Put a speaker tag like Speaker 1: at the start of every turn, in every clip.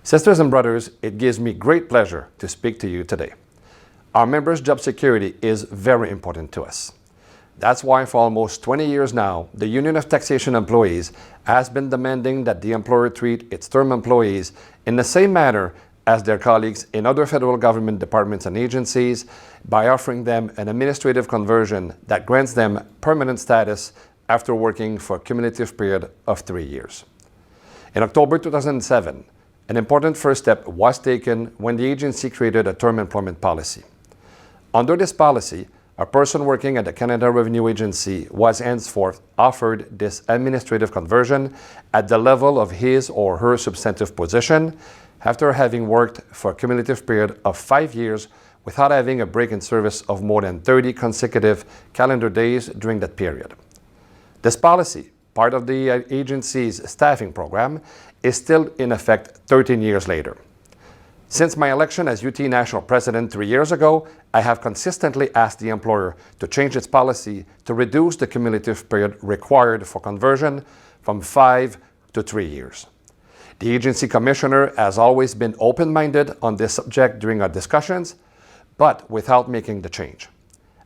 Speaker 1: Sisters and brothers, it gives me great pleasure to speak to you today. Our members' job security is very important to us. That's why for almost 20 years now, the Union of Taxation Employees has been demanding that the employer treat its term employees in the same manner as their colleagues in other federal government departments and agencies by offering them an administrative conversion that grants them permanent status after working for a cumulative period of 3 years. In October 2007, an important first step was taken when the agency created a term employment policy. Under this policy, a person working at the Canada Revenue Agency was henceforth offered this administrative conversion at the level of his or her substantive position after having worked for a cumulative period of 5 years without having a break in service of more than 30 consecutive calendar days during that period. This policy, part of the agency's staffing program, is still in effect 13 years later. Since my election as UT National President 3 years ago, I have consistently asked the employer to change its policy to reduce the cumulative period required for conversion from 5 to 3 years. The agency commissioner has always been open-minded on this subject during our discussions, but without making the change.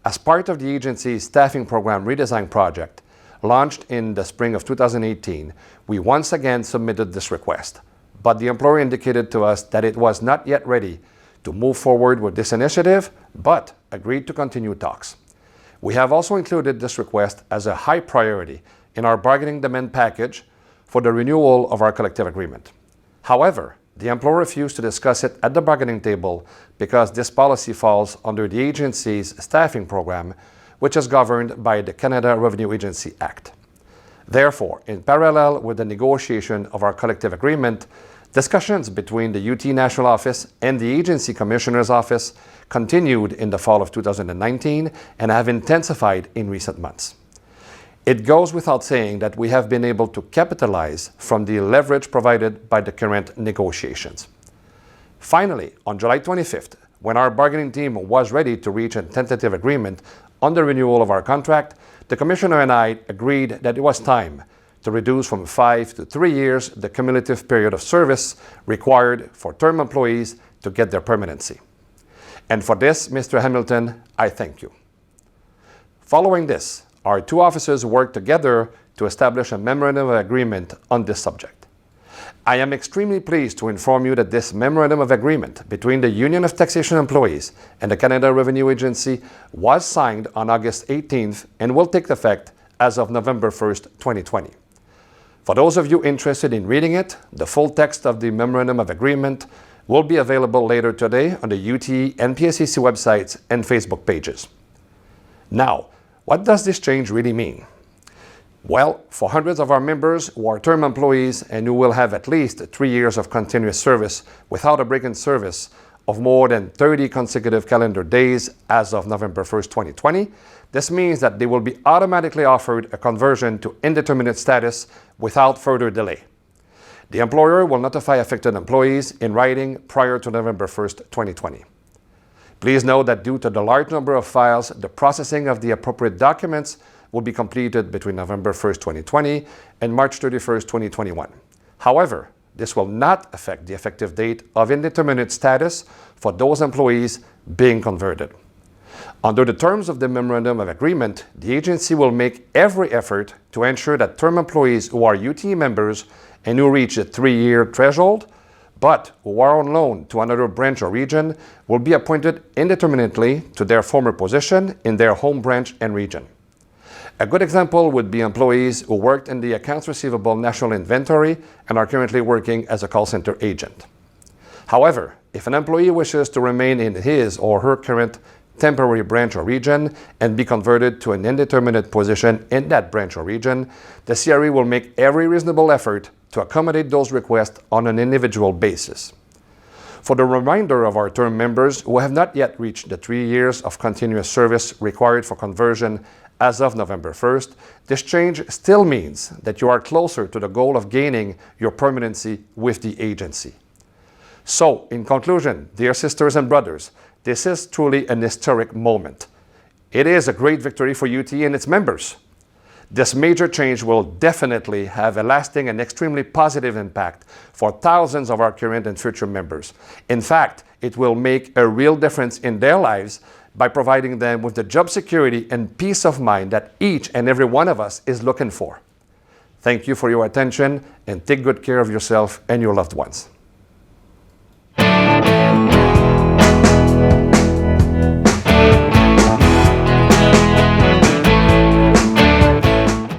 Speaker 1: As part of the agency's staffing program redesign project, launched in the spring of 2018, we once again submitted this request, but the employer indicated to us that it was not yet ready to move forward with this initiative, but agreed to continue talks. We have also included this request as a high priority in our bargaining demand package for the renewal of our collective agreement. However, the employer refused to discuss it at the bargaining table because this policy falls under the agency's staffing program, which is governed by the Canada Revenue Agency Act. Therefore, in parallel with the negotiation of our collective agreement, discussions between the UT National Office and the Agency Commissioner's Office continued in the fall of 2019 and have intensified in recent months. It goes without saying that we have been able to capitalize from the leverage provided by the current negotiations. Finally, on July 25th, when our bargaining team was ready to reach a tentative agreement on the renewal of our contract, the Commissioner and I agreed that it was time to reduce from 5 to 3 years the cumulative period of service required for term employees to get their permanency. And for this, Mr. Hamilton, I thank you. Following this, our two offices worked together to establish a memorandum of agreement on this subject. I am extremely pleased to inform you that this memorandum of agreement between the Union of Taxation Employees and the Canada Revenue Agency was signed on August 18th and will take effect as of November 1st, 2020. For those of you interested in reading it, the full text of the memorandum of agreement will be available later today on the UT and PSCC websites and Facebook pages. Now, what does this change really mean? Well, for hundreds of our members who are term employees and who will have at least 3 years of continuous service without a break in service of more than 30 consecutive calendar days as of November 1st, 2020, this means that they will be automatically offered a conversion to indeterminate status without further delay. The employer will notify affected employees in writing prior to November 1st, 2020. Please note that due to the large number of files, the processing of the appropriate documents will be completed between November 1st, 2020 and March 31st, 2021. However, this will not affect the effective date of indeterminate status for those employees being converted. Under the terms of the Memorandum of Agreement, the agency will make every effort to ensure that term employees who are UT members and who reach the 3-year threshold, but who are on loan to another branch or region, will be appointed indeterminately to their former position in their home branch and region. A good example would be employees who worked in the Accounts Receivable National Inventory and are currently working as a call center agent. However, if an employee wishes to remain in his or her current temporary branch or region and be converted to an indeterminate position in that branch or region, the CRE will make every reasonable effort to accommodate those requests on an individual basis. For the remainder of our term members who have not yet reached the 3 years of continuous service required for conversion as of November 1st, this change still means that you are closer to the goal of gaining your permanency with the agency. So, in conclusion, dear sisters and brothers, this is truly an historic moment. It is a great victory for UT and its members. This major change will definitely have a lasting and extremely positive impact for thousands of our current and future members. In fact, it will make a real difference in their lives by providing them with the job security and peace of mind that each and every one of us is looking for. Thank you for your attention, and take good care of yourself and your loved ones.